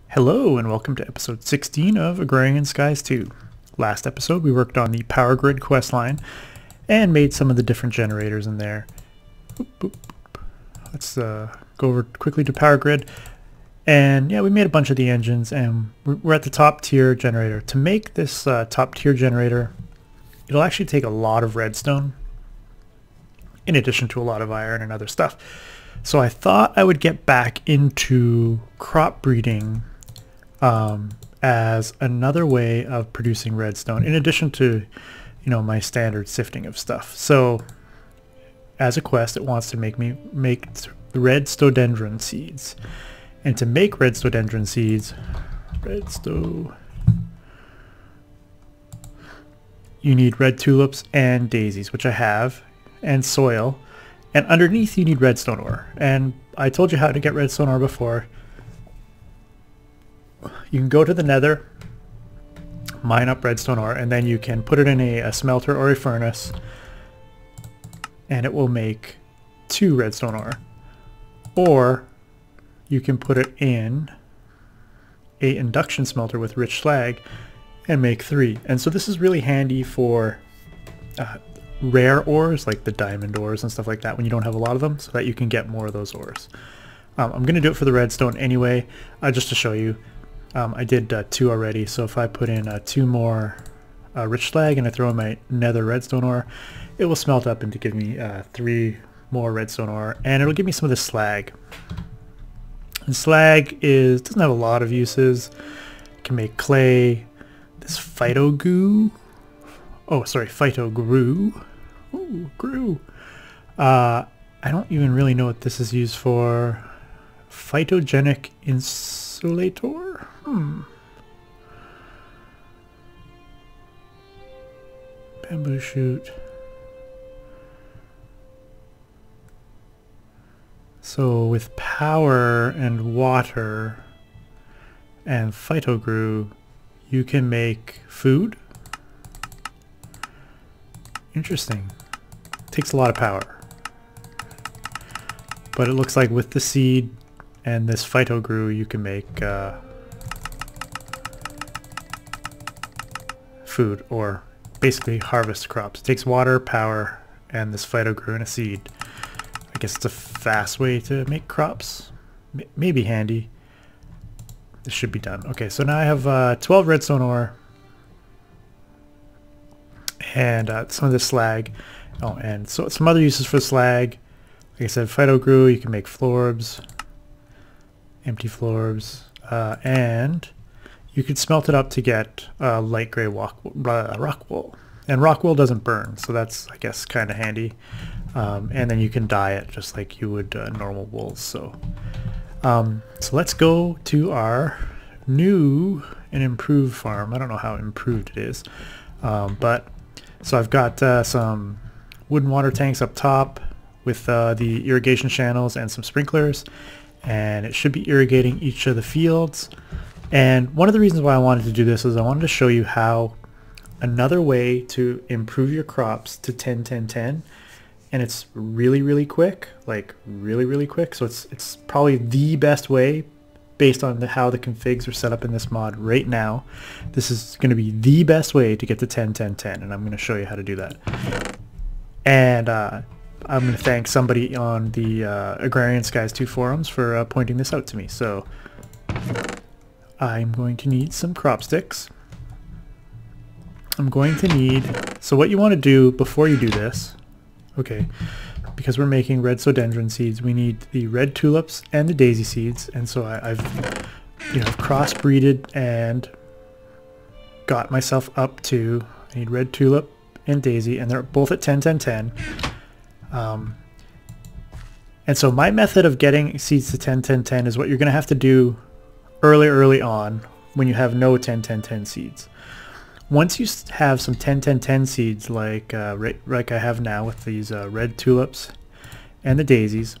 Hello and welcome to episode 16 of Agrarian Skies 2. Last episode we worked on the power grid quest line and made some of the different generators in there. Boop, boop, boop. Let's go over quickly to power grid. And yeah, we made a bunch of the engines and we're at the top tier generator. To make this top tier generator, it'll actually take a lot of redstone in addition to a lot of iron and other stuff. So I thought I would get back into crop breeding as another way of producing redstone in addition to, my standard sifting of stuff. So as a quest, it wants to make me make Redstodendron Seeds. And to make Redstodendron Seeds, you need red tulips and daisies, which I have, and soil. And underneath you need redstone ore. And I told you how to get redstone ore before. You can go to the nether, mine up redstone ore, and then you can put it in a smelter or a furnace, and it will make 2 redstone ore. Or you can put it in a induction smelter with rich slag and make 3. And so this is really handy for rare ores like the diamond ores and stuff like that when you don't have a lot of them, so that you can get more of those ores. I'm going to do it for the redstone anyway, just to show you. I did 2 already, so if I put in 2 more rich slag and I throw in my nether redstone ore, it will smelt up and to give me 3 more redstone ore, and it'll give me some of the slag. And slag doesn't have a lot of uses. You can make clay, this phyto goo. Oh, sorry, phyto grue. Ooh, grue. I don't even really know what this is used for. Phytogenic insulator? Bamboo shoot. So with power and water and phytogrue, you can make food. Interesting. Takes a lot of power. But it looks like with the seed and this phytogrue, you can make food, or basically harvest crops. It takes water, power, and this phytogrue and a seed. I guess it's a fast way to make crops. Maybe handy. This should be done. Okay, so now I have 12 redstone ore and some of this slag. Oh, and so some other uses for slag. Like I said, phytogrue, you can make florbs, empty florbs, and you could smelt it up to get light gray rock wool. And rock wool doesn't burn, so that's, I guess, kind of handy. And then you can dye it just like you would normal wool. So let's go to our new and improved farm. I don't know how improved it is, but so I've got some wooden water tanks up top with the irrigation channels and some sprinklers, and it should be irrigating each of the fields. And one of the reasons why I wanted to do this is I wanted to show you how another way to improve your crops to 10-10-10, and it's really quick, like really quick. So it's probably the best way based on how the configs are set up in this mod right now. This is going to be the best way to get to 10-10-10, and I'm going to show you how to do that. And I'm going to thank somebody on the Agrarian Skies 2 forums for pointing this out to me. So I'm going to need some crop sticks. I'm going to need, so what you want to do before you do this, okay, because we're making Redstodendron seeds, we need the red tulips and the daisy seeds. And so I've crossbreeded and got myself up to, I need red tulip and daisy, and they're both at 10-10-10. And so my method of getting seeds to 10-10-10 is what you're going to have to do early on when you have no 10-10-10 seeds. Once you have some 10-10-10 seeds like I have now with these red tulips and the daisies,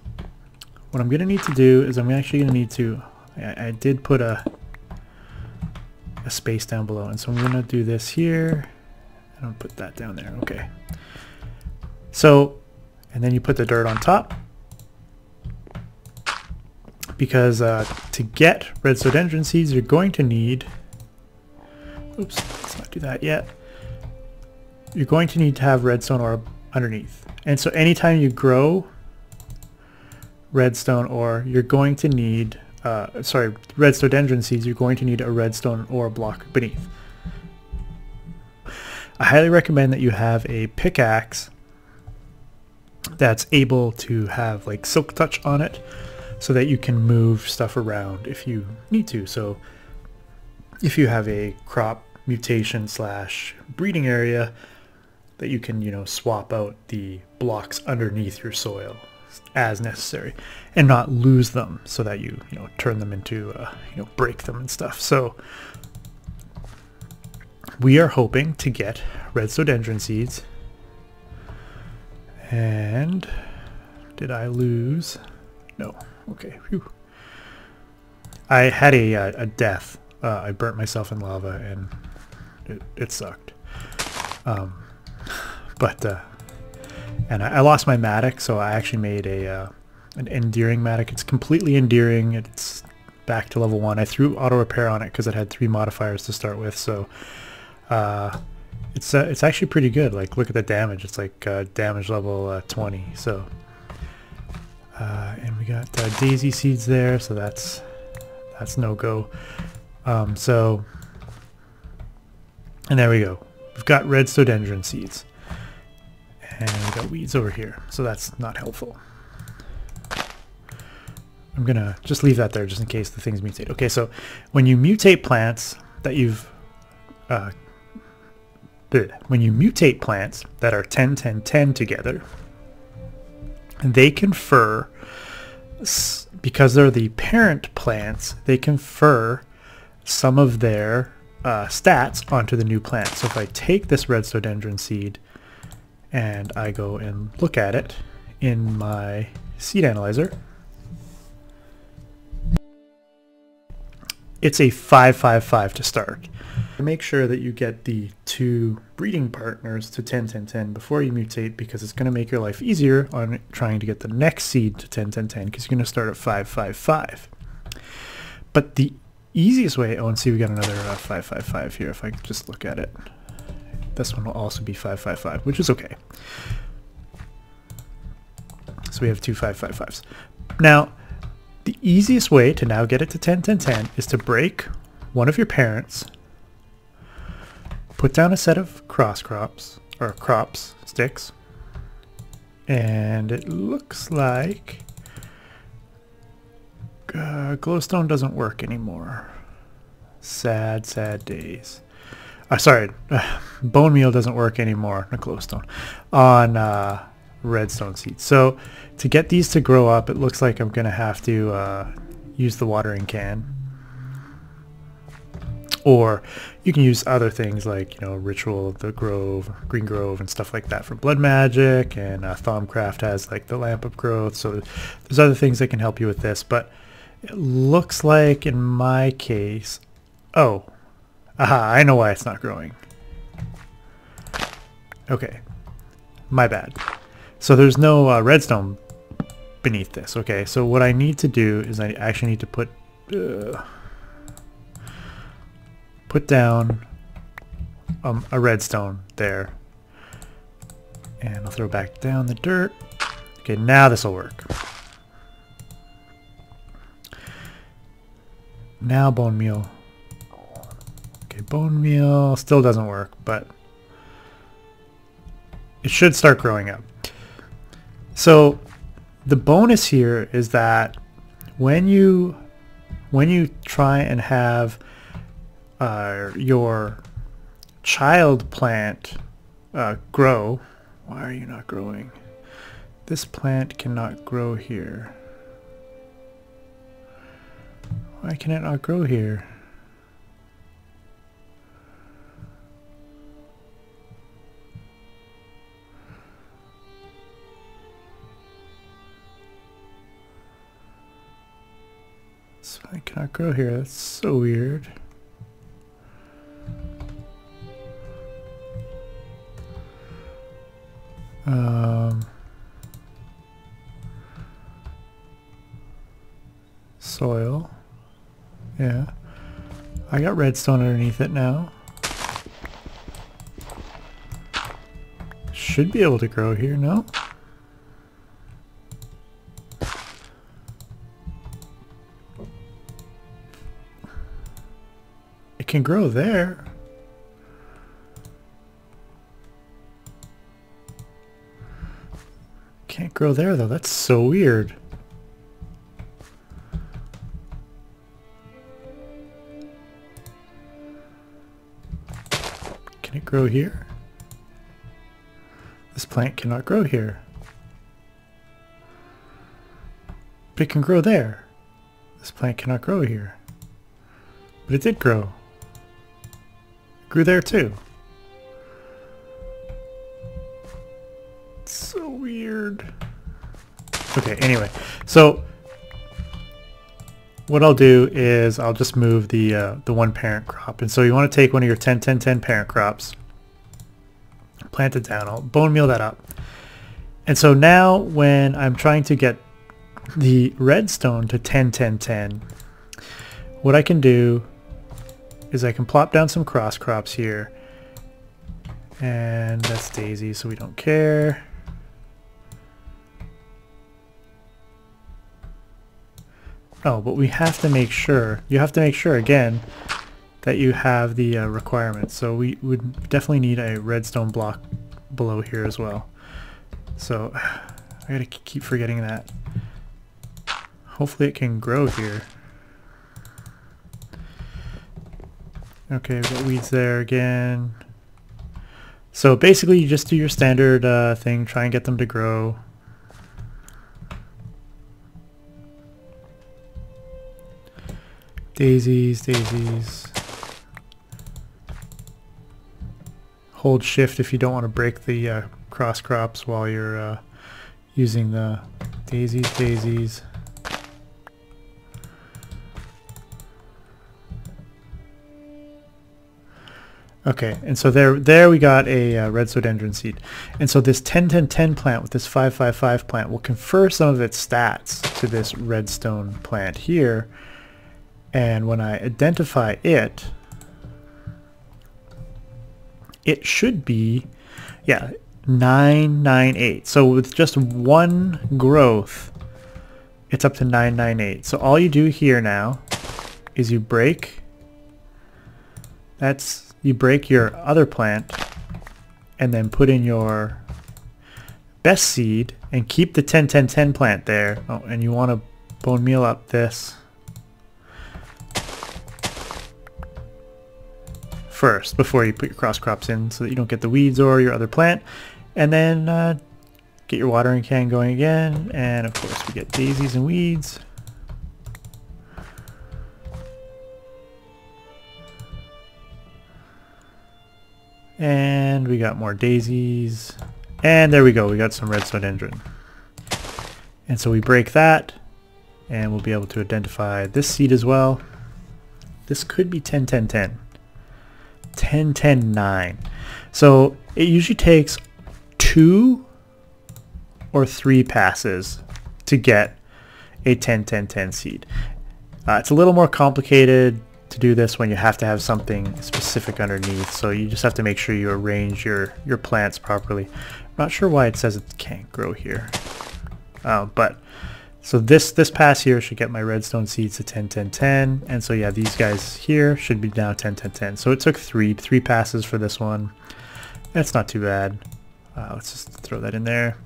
what I'm going to need to do is I'm actually going to need to, I did put a space down below, and so I'm going to do this here. I'm going to put that down there. Okay. So, and then you put the dirt on top, because to get Redstodendron Seeds, you're going to need, oops, let's not do that yet. You're going to need to have redstone ore underneath. And so anytime you redstone ore, you're going to need, Redstodendron Seeds, you're going to need a redstone ore block beneath. I highly recommend that you have a pickaxe that's able to have like silk touch on it so that you can move stuff around if you need to. So if you have a crop mutation / breeding area, that you can, you know, swap out the blocks underneath your soil as necessary and not lose them, so that you know, turn them into, you know, break them and stuff. So we are hoping to get Redstodendron Seeds. And did I lose? No. Okay. Whew. I had a death. I burnt myself in lava and it sucked. And I lost my mattock, so I actually made an endearing mattock. It's completely endearing. It's back to level 1. I threw auto repair on it because it had 3 modifiers to start with, so it's actually pretty good. Like, look at the damage. It's like damage level 20. So and we got daisy seeds there, so that's no go. So, and there we go. We've got Redstodendron Seeds. And we got weeds over here, so that's not helpful. I'm gonna just leave that there just in case the things mutate. Okay, so when you mutate plants that you've when you mutate plants that are 10 10 10 together, they confer, because they're the parent plants, they confer some of their stats onto the new plant. So if I take this Redstodendron seed and I go and look at it in my seed analyzer, it's a 5-5-5 to start. Make sure that you get the 2 breeding partners to 10 10 10 before you mutate, because it's going to make your life easier on trying to get the next seed to 10 10 10, because you're going to start at 5-5-5. But the easiest way, oh, and see, we got another 5-5-5 here. If I just look at it, this one will also be 5-5-5, which is okay. So we have 2 5-5-5s. Now, the easiest way to now get it to 10 10 10 is to break one of your parents, put down a set of crops, sticks, and it looks like glowstone doesn't work anymore. Sad, sad days. Sorry, bone meal doesn't work anymore, not glowstone, on redstone seeds. So to get these to grow up, it looks like I'm going to have to use the watering can. Or you can use other things like, you know, Ritual of the Grove, Green Grove, and stuff like that for blood magic, and Thaumcraft has like the Lamp of Growth. So there's other things that can help you with this, but it looks like in my case, oh, aha, I know why it's not growing. Okay, my bad. So there's no redstone beneath this. Okay, so what I need to do is I actually need to put down a redstone there, and I'll throw back down the dirt. Okay, now this will work. Now bone meal. Okay, bone meal still doesn't work, but it should start growing up. So the bonus here is that when you try and have your child plant grow, why are you not growing? This plant cannot grow here. Why can it not grow here? So I cannot grow here. That's so weird. Soil. Yeah. I got redstone underneath it now. Should be able to grow here, no? It can grow there. Can't grow there though, that's so weird. Can it grow here? This plant cannot grow here. But it can grow there. This plant cannot grow here. But it did grow. It grew there too. It's so weird. Okay, anyway. So what I'll do is I'll just move the one parent crop. And so you want to take one of your 10-10-10 parent crops, plant it down, I'll bone meal that up. And so now when I'm trying to get the redstone to 10-10-10, what I can do is I can plop down some cross crops here. And that's daisy, so we don't care. Oh, but we have to make sure, you have to make sure again that you have the requirements. So we would definitely need a redstone block below here as well. So I gotta keep forgetting that. Hopefully it can grow here. Okay, we've got weeds there again. So basically you just do your standard thing, try and get them to grow. Daisies, daisies. Hold shift if you don't want to break the cross crops while you're using the daisies, daisies. Okay, and so there we got a Redstodendron seed. And so this 10-10-10 plant with this 5-5-5 plant will confer some of its stats to this redstone plant here. And when I identify it, it should be, yeah, 998. So with just one growth, it's up to 998. So all you do here now is you break, you break your other plant and then put in your best seed and keep the 10-10-10 plant there. Oh, and you want to bone meal up this first before you put your cross crops in so that you don't get the weeds or your other plant. And then get your watering can going again, and of course we get daisies and weeds. And we got more daisies, and there we go, we got some redstodendron. And so we break that and we'll be able to identify this seed as well. This could be 10-10-10. 10-10-9. So it usually takes 2 or 3 passes to get a 10-10-10 seed. It's a little more complicated to do this when you have to have something specific underneath, so you just have to make sure you arrange your plants properly. I'm not sure why it says it can't grow here, but so this pass here should get my redstone seeds to 10-10-10, and so yeah, these guys here should be now 10-10-10. So it took three passes for this one. That's not too bad. Let's just throw that in there.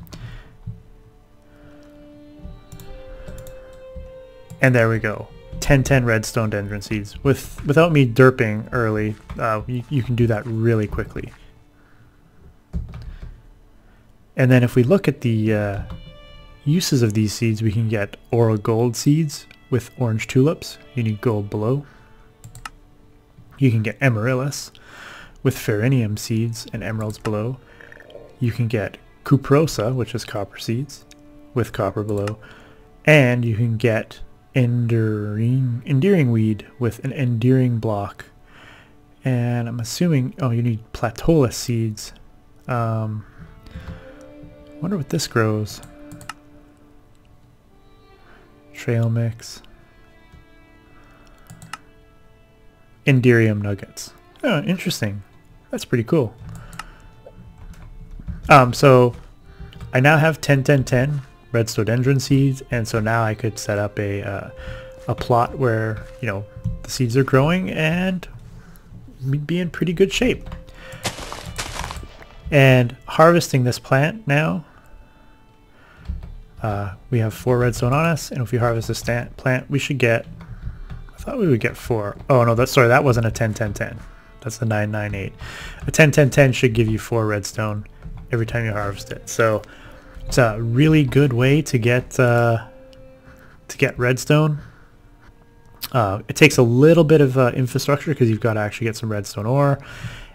And there we go. 10-10 Redstodendron seeds. Without me derping early, you can do that really quickly. And then if we look at the uses of these seeds, we can get Aura Gold seeds with orange tulips. You need gold below. You can get Amaryllis with Ferinium seeds and emeralds below. You can get Cuprosa, which is copper seeds, with copper below. And you can get Endearing Weed with an Endearing block. And I'm assuming, oh, you need Plateaulus seeds. Wonder what this grows. Trail mix. Enderium nuggets. Oh, interesting. That's pretty cool. So I now have 10 Redstodendron Seeds, and so now I could set up a plot where, you know, the seeds are growing and we'd be in pretty good shape. And harvesting this plant now, we have 4 redstone on us, and if we harvest this plant, we should get, I thought we would get 4. Oh no, sorry, that wasn't a 10-10-10. That's the 998. A 10-10-10 should give you 4 redstone every time you harvest it. So it's a really good way to get redstone. It takes a little bit of infrastructure because you've got to actually get some redstone ore.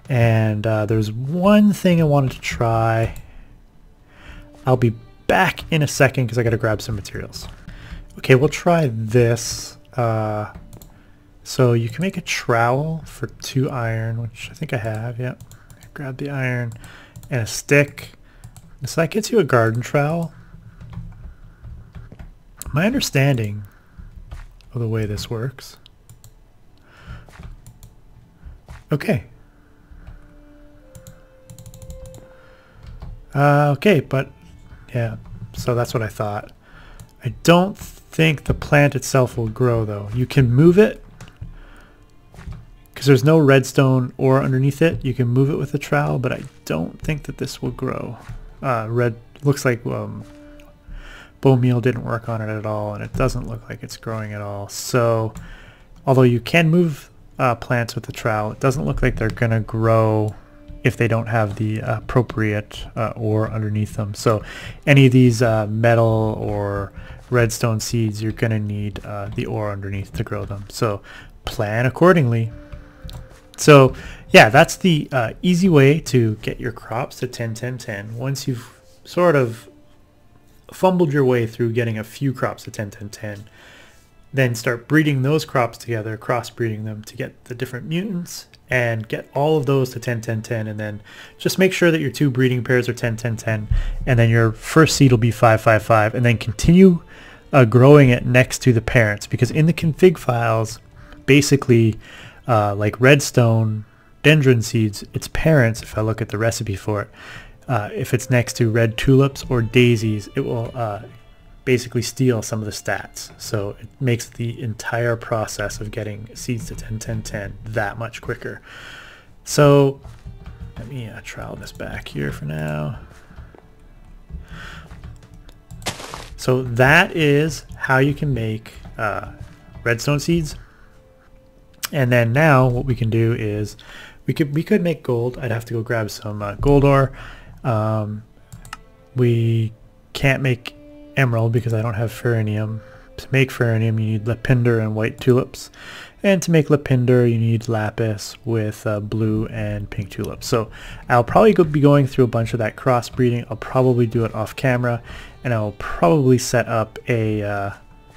And there's one thing I wanted to try. I'll be back in a second because I got to grab some materials. Okay, we'll try this. So you can make a trowel for 2 iron, which I think I have. Yep. Grab the iron and a stick. So that gets you a garden trowel. My understanding of the way this works. Okay. Okay, but yeah, so that's what I thought. I don't think the plant itself will grow though. You can move it because there's no redstone ore underneath it. You can move it with a trowel, but I don't think that this will grow. Looks like bone meal didn't work on it at all, and it doesn't look like it's growing at all. So although you can move plants with the trowel, it doesn't look like they're gonna grow if they don't have the appropriate ore underneath them. So any of these metal or redstone seeds, you're gonna need the ore underneath to grow them. So plan accordingly. So yeah, that's the easy way to get your crops to 10-10-10. Once you've sort of fumbled your way through getting a few crops to 10-10-10, then start breeding those crops together, crossbreeding them to get the different mutants, and get all of those to 10-10-10, and then just make sure that your 2 breeding pairs are 10-10-10, and then your first seed will be 5-5-5, and then continue growing it next to the parents, because in the config files, basically like Redstodendron Seeds, its parents, if I look at the recipe for it, if it's next to red tulips or daisies, it will basically steal some of the stats. So it makes the entire process of getting seeds to 10-10-10 that much quicker. So let me trowel this back here for now. So that is how you can make redstone seeds. And then now what we can do is we could make gold. I'd have to go grab some gold ore. We can't make emerald because I don't have ferronium. To make ferronium you need lapinder and white tulips, and to make lapinder you need lapis with blue and pink tulips. So I'll probably be going through a bunch of that crossbreeding. I'll probably do it off camera, and I'll probably set up a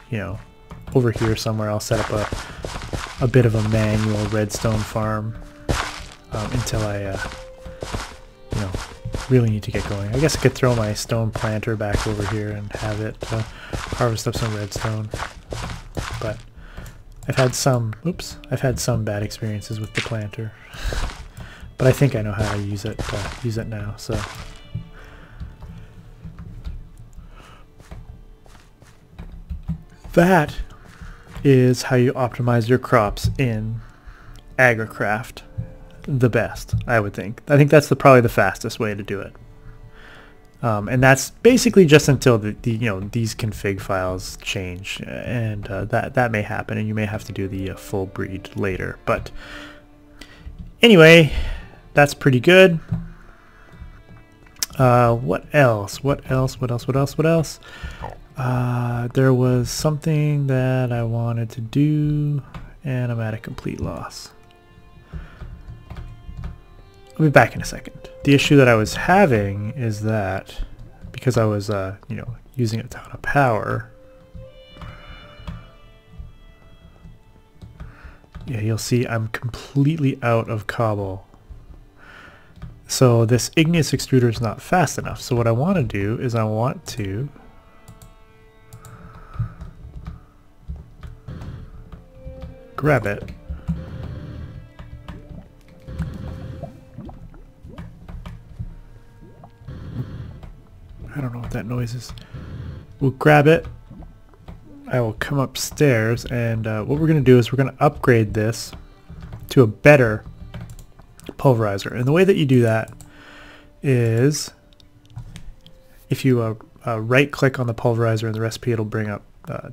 you know, over here somewhere I'll set up a bit of a manual redstone farm until I you know, really need to get going. I guess I could throw my stone planter back over here and have it harvest up some redstone, but I've had some bad experiences with the planter, but I think I know how to use it now. So that is how you optimize your crops in Agricraft the best, I would think. I think that's probably the fastest way to do it. And that's basically just until the you know, these config files change, and that may happen, and you may have to do the full breed later. But anyway, that's pretty good. What else? There was something that I wanted to do, and I'm at a complete loss. I'll be back in a second. The issue that I was having is that because I was you know, using a ton of power, yeah, you'll see I'm completely out of cobble. So this igneous extruder is not fast enough. So what I want to do is I want to grab it that noise is. We'll grab it. I will come upstairs, and what we're going to do is we're going to upgrade this to a better pulverizer. And the way that you do that is if you right click on the pulverizer in the recipe, it'll bring up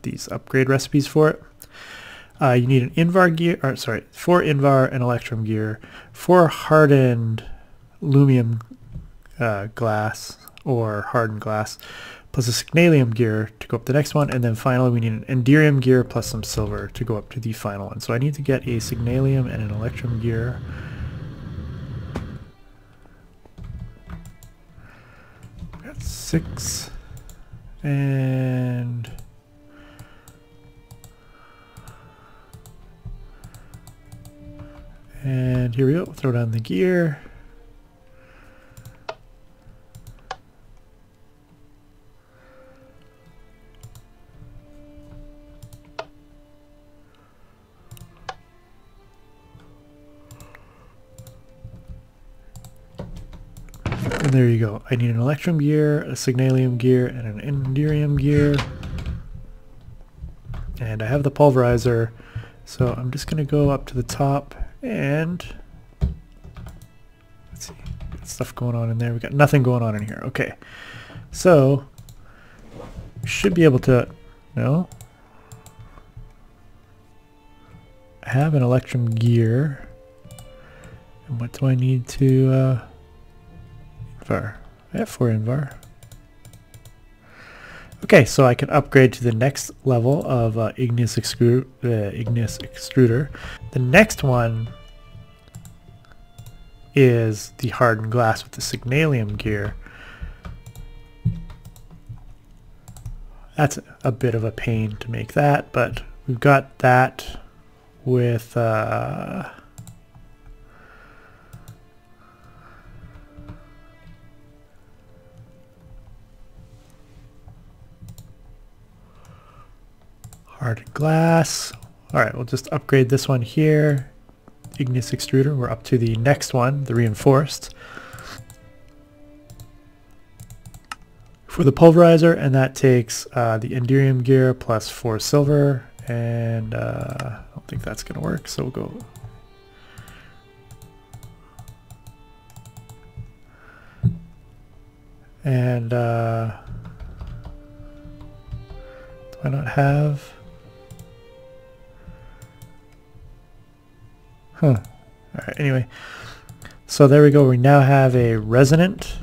these upgrade recipes for it. You need an Invar gear, or sorry, 4 Invar and Electrum gear, 4 hardened aluminum glass or hardened glass, plus a Signalium gear to go up the next one, and then finally we need an Enderium gear plus some silver to go up to the final one. So I need to get a Signalium and an Electrum gear. Got 6 and here we go. Throw down the gear. And there you go. I need an Electrum gear, a Signalium gear, and an Enderium gear. And I have the pulverizer, so I'm just going to go up to the top and let's see, got stuff going on in there. We got nothing going on in here. Okay, so we should be able to. No, I have an Electrum gear. And what do I need to? Invar. I have 4 Invar. Okay, so I can upgrade to the next level of igneous extruder. The next one is the hardened glass with the Signalium gear. That's a bit of a pain to make that, but we've got that with hardened glass. Alright, we'll just upgrade this one here. Igneous extruder. We're up to the next one, the reinforced. For the pulverizer, and that takes the Enderium gear plus 4 silver, and I don't think that's going to work, so we'll go. And do I not have? Huh. Alright, anyway. So there we go. We now have a resonant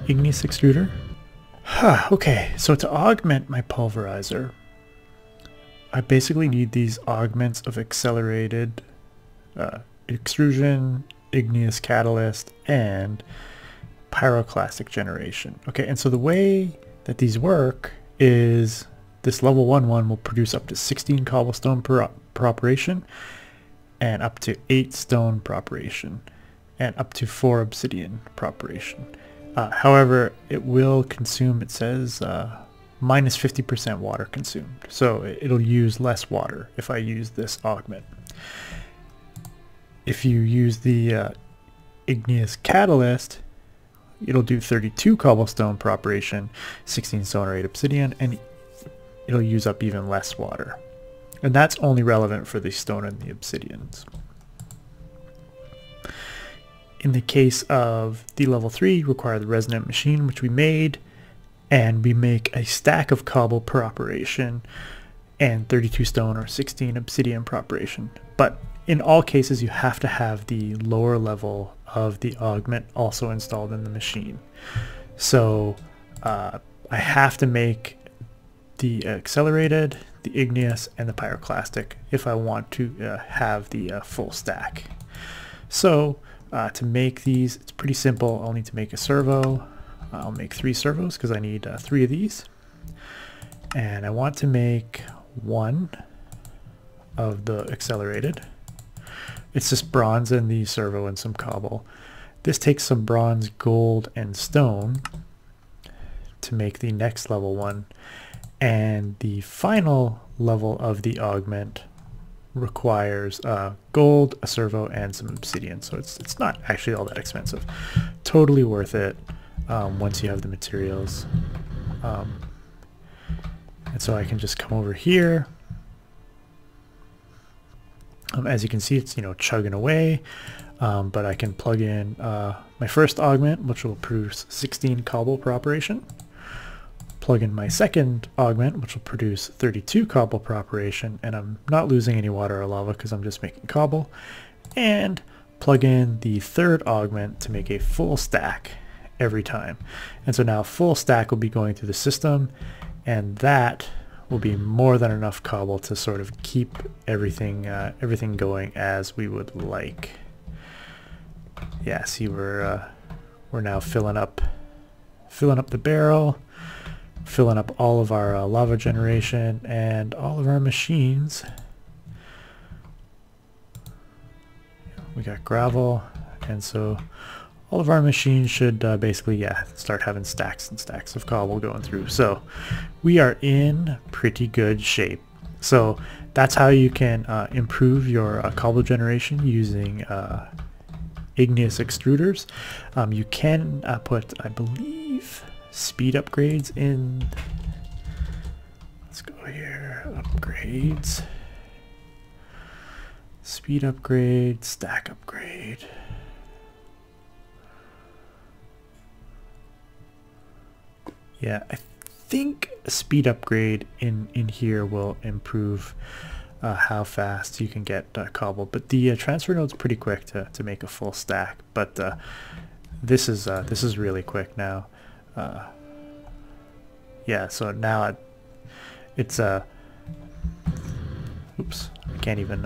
igneous extruder. Okay, so to augment my pulverizer, I basically need these augments of accelerated extrusion, igneous catalyst, and pyroclastic generation. Okay, and so the way that these work is this level 1 one will produce up to 16 cobblestone per operation, and up to 8 stone per operation, and up to 4 obsidian per operation. However, it will consume, it says, minus 50% water consumed. So it'll use less water if I use this augment. If you use the igneous catalyst, it'll do 32 cobblestone per operation, 16 stone or 8 obsidian, and it'll use up even less water. And that's only relevant for the stone and the obsidians. In the case of the level 3, require the resonant machine, which we made, and we make a stack of cobble per operation and 32 stone or 16 obsidian per operation. But in all cases, you have to have the lower level of the augment also installed in the machine. So I have to make the accelerated, the igneous, and the pyroclastic if I want to have the full stack. So to make these, it's pretty simple. I'll need to make a servo. I'll make 3 servos because I need 3 of these. And I want to make 1 of the accelerated. It's just bronze and the servo and some cobble. This takes some bronze, gold, and stone to make the next level one. And the final level of the augment requires gold, a servo, and some obsidian. So it's not actually all that expensive. Totally worth it. once you have the materials. And so I can just come over here. As you can see, it's, you know, chugging away, but I can plug in my first augment, which will produce 16 cobble per operation. Plug in my second augment, which will produce 32 cobble per operation, and I'm not losing any water or lava because I'm just making cobble. And plug in the third augment to make a full stack every time. And so now full stack will be going through the system, and that will be more than enough cobble to sort of keep everything going as we would like. Yeah, see, we're now filling up the barrel, filling up all of our lava generation and all of our machines. We got gravel, and so all of our machines should basically, yeah, start having stacks and stacks of cobble going through. So we are in pretty good shape. So that's how you can improve your cobble generation using igneous extruders. You can put, I believe, speed upgrades in. Let's go here, upgrades, speed upgrade, stack upgrade. Yeah, I think a speed upgrade in here will improve how fast you can get cobble, but the transfer node's pretty quick to make a full stack. But this is really quick now. Yeah, so now it's oops, I can't even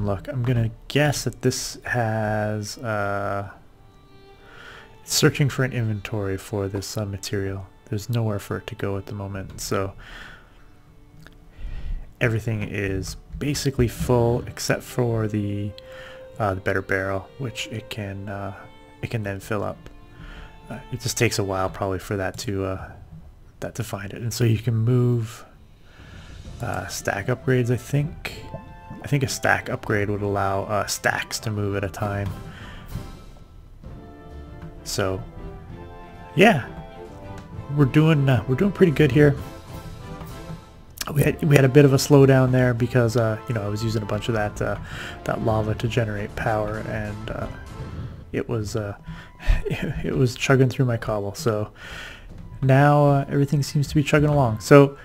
look. I'm gonna guess that this has it's searching for an inventory for this material. There's nowhere for it to go at the moment, so everything is basically full except for the better barrel, which it can then fill up. It just takes a while probably for that to find it, and so you can move stack upgrades. I think a stack upgrade would allow stacks to move at a time. So yeah, we're doing pretty good here. We had a bit of a slowdown there because you know, I was using a bunch of that lava to generate power, and it was chugging through my cobble. So now everything seems to be chugging along. So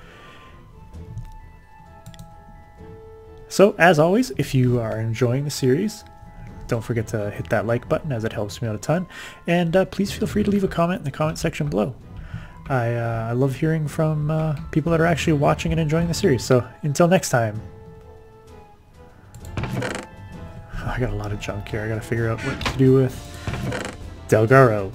as always, if you are enjoying the series, don't forget to hit that like button, as it helps me out a ton, and please feel free to leave a comment in the comment section below. I love hearing from people that are actually watching and enjoying the series. So until next time. I got a lot of junk here. I gotta figure out what to do with Delgaro.